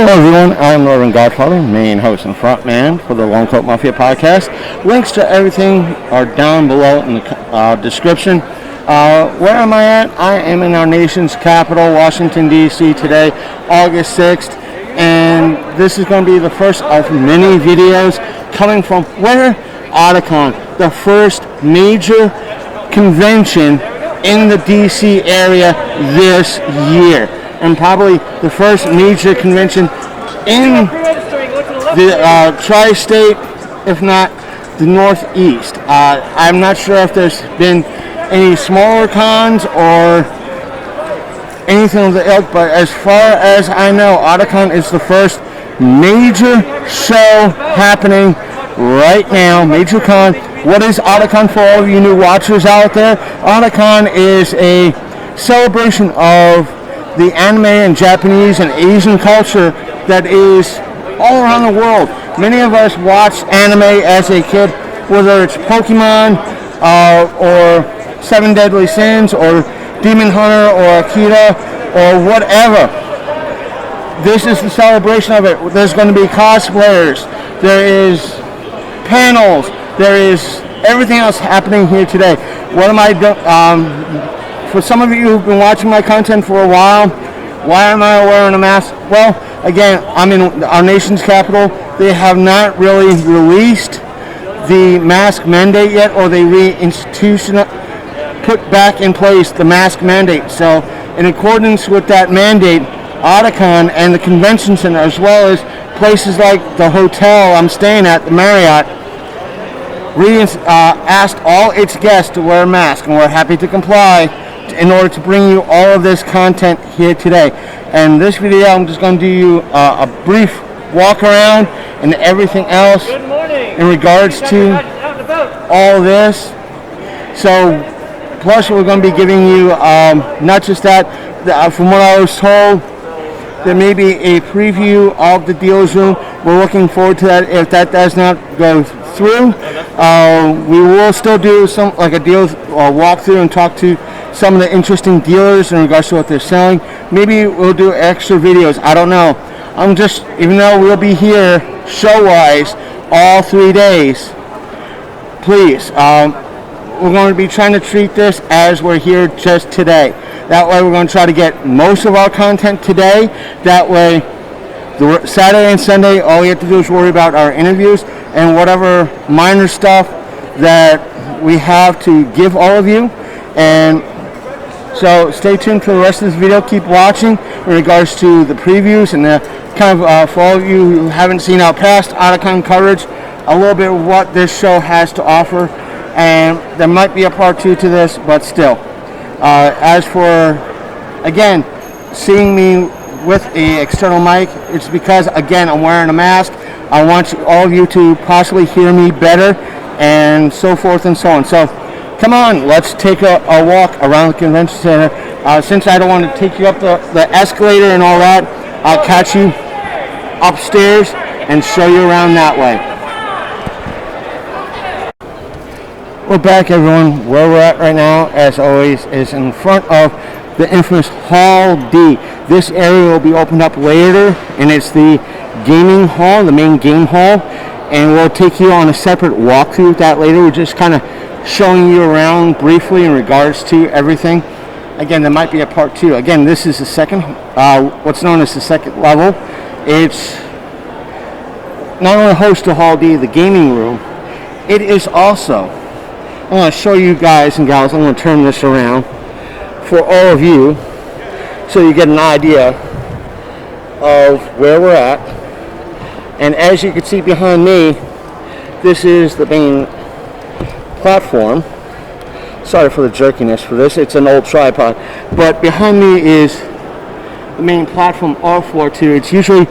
everyone, I'm Northern Godfather, main host and front man for the Long Coat Mafia podcast. Links to everything are down below in the description. Where am I at? I am in our nation's capital, Washington, D.C. today, August 6th. And this is going to be the first of many videos coming from where? Otakon, the first major convention in the D.C. area this year. And probably the first major convention in the tri-state, if not the Northeast. I'm not sure if there's been any smaller cons or anything of the ilk, but as far as I know, Otakon is the first major show happening right now, major con. What is Otakon for all of you new watchers out there? Otakon is a celebration of the anime and Japanese and Asian culture that is all around the world. Many of us watched anime as a kid, whether it's Pokemon or Seven Deadly Sins or Demon Hunter or Akira or whatever. This is the celebration of it. There's going to be cosplayers, there is panels, there is everything else happening here today. What am I doing? For some of you who've been watching my content for a while, why am I wearing a mask? Well, again, I'm in our nation's capital. They have not really released the mask mandate yet, or they put back in place the mask mandate. So in accordance with that mandate, Otakon and the convention center, as well as places like the hotel I'm staying at, the Marriott, asked all its guests to wear a mask, and we're happy to comply in order to bring you all of this content here today. And this video, I'm just going to do you a brief walk around and everything else in regards to all this. So, plus we're going to be giving you not just that, from what I was told, there may be a preview of the deals room. We're looking forward to that. If that does not go through, we will still do some like a deal walkthrough and talk to some of the interesting dealers in regards to what they're selling. Maybe we'll do extra videos. I don't know. I'm just, even though we'll be here show-wise all 3 days, please, we're going to be trying to treat this as we're here just today. That way we're going to try to get most of our content today. That way, the Saturday and Sunday, all we have to do is worry about our interviews and whatever minor stuff that we have to give all of you. And so stay tuned for the rest of this video. Keep watching in regards to the previews and the kind of, for all of you who haven't seen our past Otakon coverage, a little bit of what this show has to offer. And there might be a part 2 to this, but still. As for, again, seeing me with an external mic, it's because, again, I'm wearing a mask. I want all of you to possibly hear me better and so forth and so on. So come on, let's take a walk around the convention center. Since I don't want to take you up the escalator and all that, I'll catch you upstairs and show you around that way. We're back, everyone. Where we're at right now, as always, is in front of the infamous Hall D. This area will be opened up later, and it's the gaming hall, the main game hall, and we'll take you on a separate walkthrough with that later. We're just kind of showing you around briefly in regards to everything. Again, there might be a part 2. Again, this is the second, what's known as the second level. It's not only host to Hall D, the gaming room, it is also, I want to show you guys and gals, I'm going to turn this around for all of you so you get an idea of where we're at. And as you can see behind me, this is the main platform. Sorry for the jerkiness for this, it's an old tripod. But behind me is the main platform R42. It's usually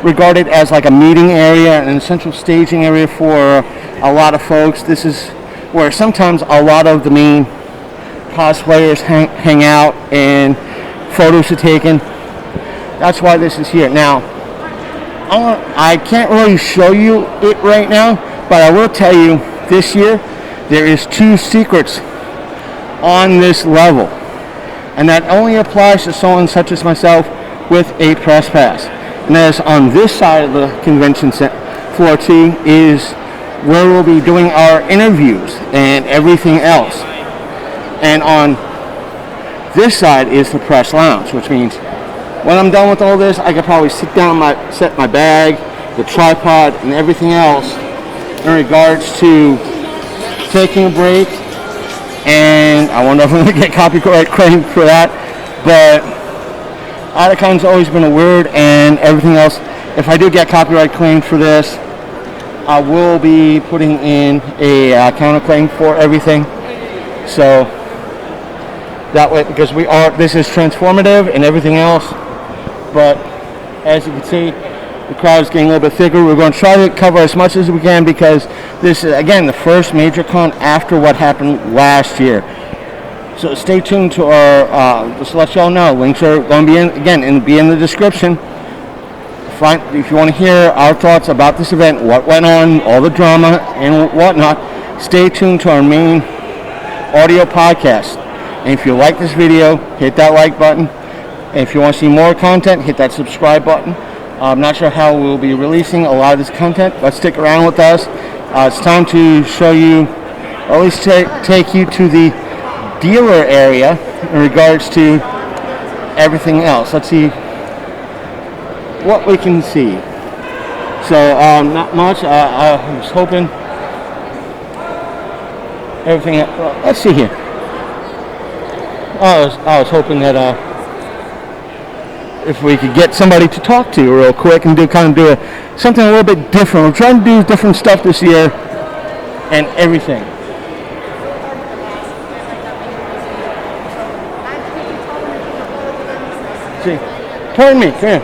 regarded as like a meeting area and a central staging area for a lot of folks. This is where sometimes a lot of the main cosplayers hang out and photos are taken. That's why this is here. Now, I can't really show you it right now, but I will tell you this year there is 2 secrets on this level, and that only applies to someone such as myself with a press pass. And as on this side of the convention floor T is where we'll be doing our interviews and everything else. And on this side is the press lounge, which means when I'm done with all this, I could probably sit down, set my bag, the tripod, and everything else in regards to taking a break. And I wonder if I'm going to get copyright claim for that, but Otakon's always been a word and everything else. If I do get copyright claim for this, I will be putting in a counterclaim for everything. So that way, because this is transformative and everything else, but as you can see, the crowd is getting a little bit thicker. We're going to try to cover as much as we can because this is, again, the first major con after what happened last year. So stay tuned to our, just to let y'all know, links are going to be in the description. If you want to hear our thoughts about this event, what went on, all the drama and whatnot, stay tuned to our main audio podcast. And if you like this video, hit that like button. And if you want to see more content, hit that subscribe button. I'm not sure how we'll be releasing a lot of this content, but stick around with us. It's time to show you, or at least take you to the dealer area in regards to everything else. Let's see what we can see. So not much. I was hoping everything. Let's see here. I was hoping that if we could get somebody to talk to real quick and do something a little bit different. We're trying to do different stuff this year and everything. See, pardon me. Come here.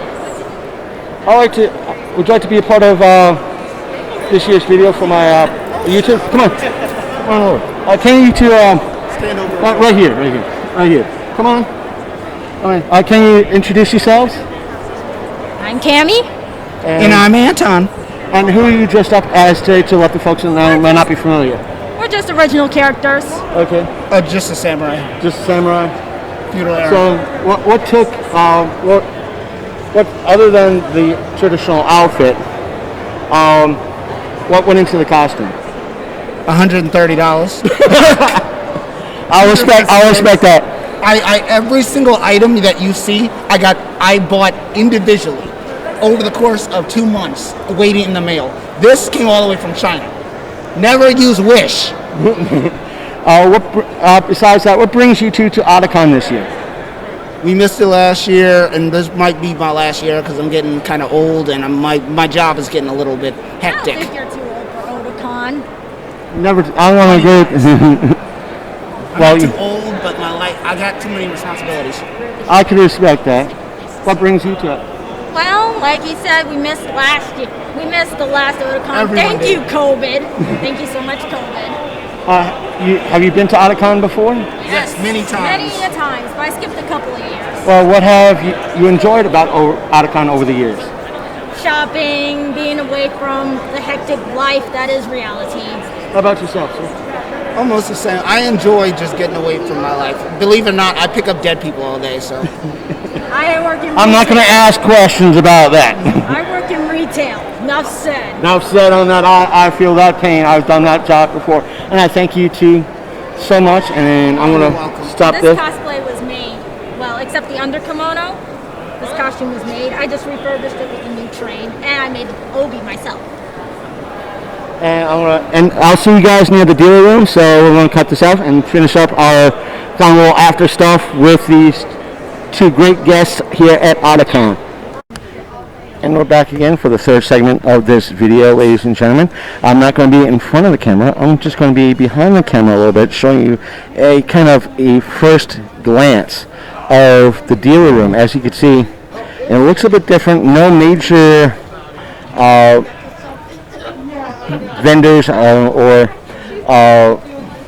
Would you like to be a part of this year's video for my YouTube? Come on over. Can you stand over right here. Come on. Can you introduce yourselves? I'm Cammie. And I'm Anton. And who are you dressed up as today to let the folks know who might not be familiar? We're just original characters. Okay. Just a samurai. Just a samurai. Feudal era. So what took what other than the traditional outfit, what went into the costume? $130. I'll respect that. Every single item that you see, I bought individually over the course of 2 months, waiting in the mail. This came all the way from China. Never use Wish. Besides that, what brings you two to Otakon this year? We missed it last year, and this might be my last year because I'm getting kind of old, and my job is getting a little bit hectic. I don't think you're too old for Otakon. I want to agree. I'm not too old, but I got too many responsibilities. I can respect that. What brings you to it? Well, like you said, we missed last year. We missed the last Otakon. Everyone Thank you, COVID. Thank you so much, COVID. Have you been to Otakon before? Yes, many times. Many a times, but I skipped a couple of years. Well, what have you enjoyed about Otakon over the years? Shopping, being away from the hectic life that is reality. How about yourself, sir? Almost the same. I enjoy just getting away from my life. Believe it or not, I pick up dead people all day, so. I work in retail. I'm not going to ask questions about that. I work in retail. Enough said. Enough said on that. I feel that pain. I've done that job before. And I thank you two so much. And I'm going to stop this. This cosplay was made, well, except the underkimono. This costume was made. I just refurbished it with a new train. And I made Obi myself. And I'll see you guys near the dealer room, so we're going to cut this out and finish up our kind of little after stuff with these two great guests here at Otakon. And we're back again for the third segment of this video, ladies and gentlemen. I'm not going to be in front of the camera. I'm just going to be behind the camera a little bit, showing you a kind of a first glance of the dealer room. As you can see, it looks a bit different. No major vendors or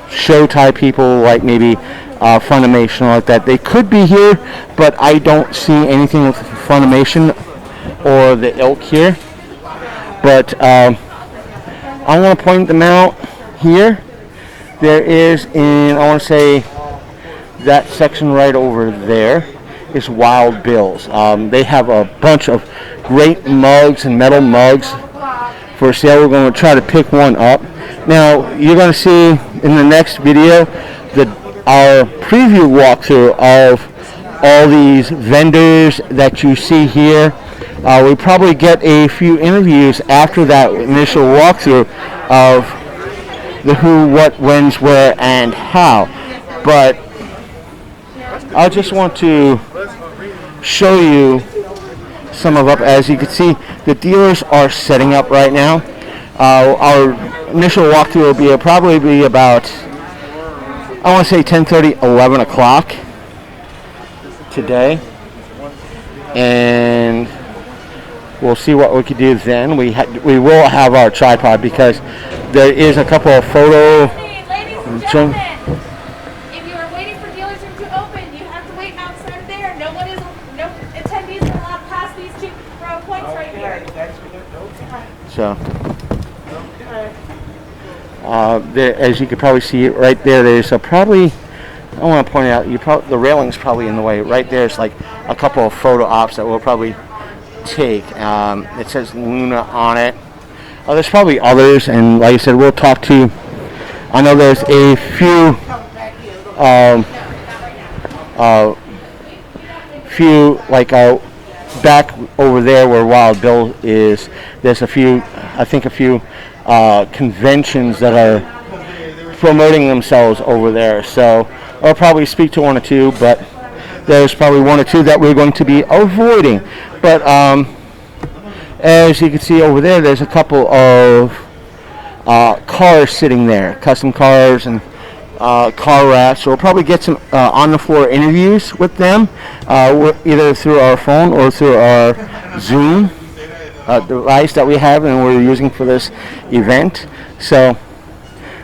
show type people like maybe Funimation or like that. They could be here, but I don't see anything with Funimation or the ilk here. But I want to point them out here. There is I want to say that section right over there is Wild Bill's. They have a bunch of great mugs and metal mugs for sale. We're going to try to pick one up. Now, you're going to see in the next video our preview walkthrough of all these vendors that you see here. We probably get a few interviews after that initial walkthrough of the who, what, when's, where, and how. But I just want to show you some of up. As you can see, the dealers are setting up right now. Our initial walkthrough will probably be about, I want to say 10:30, 11 o'clock today, and we'll see what we can do then. We will have our tripod because there is a couple of photo. Ladies and gentlemen, if you are waiting for dealers room to open, you have to wait outside there. No attendees are allowed past these 2 points right here. So, as you can probably see right there, there's probably, I want to point out, the railing's probably in the way. Right there's like a couple of photo ops that we'll probably take. It says Luna on it. There's probably others, and like I said, we'll talk to. I know there's a few, back over there where Wild Bill is. There's a few conventions that are promoting themselves over there. So I'll probably speak to 1 or 2, but there's probably 1 or 2 that we're going to be avoiding. But as you can see over there, there's a couple of cars sitting there, custom cars and car wraps. So we'll probably get some on-the-floor interviews with them, either through our phone or through our Zoom device that we have and we're using for this event. So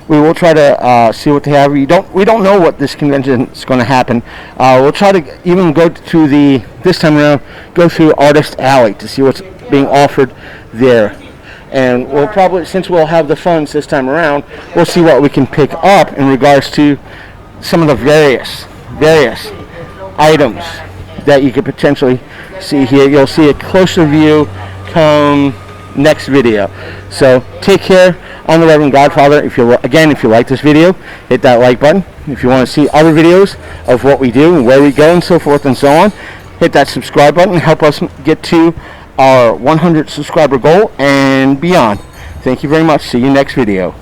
we will try to see what they have. We don't know what this convention is going to happen. We'll try to even go to this time around, go through Artist Alley to see what's being offered there. And we'll probably, since we'll have the funds this time around, we'll see what we can pick up in regards to some of the various items that you could potentially see here. You'll see a closer view come next video. So take care. I'm the Reverend Godfather. If you like this video, hit that like button. If you want to see other videos of what we do and where we go and so forth and so on, hit that subscribe button and help us get to our 100 subscriber goal and beyond. Thank you very much. See you next video.